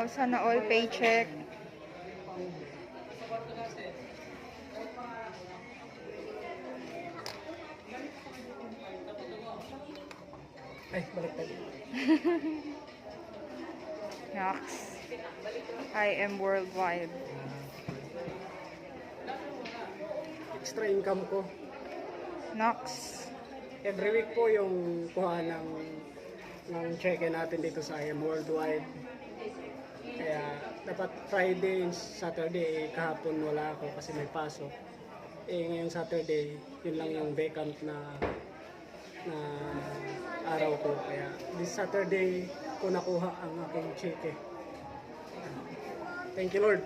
Wow, sana all paycheck. Ay, balik tayo. Next. I am worldwide. Extra income ko. Next. Every week po yung kuha ng check-in natin dito sa IM Worldwide. Kaya dapat Friday and Saturday, kahapon wala ako kasi may pasok. Ngayong Saturday, yun lang yung vacant na araw ko. Kaya this Saturday ko nakuha ang aking cheque. Thank you, Lord.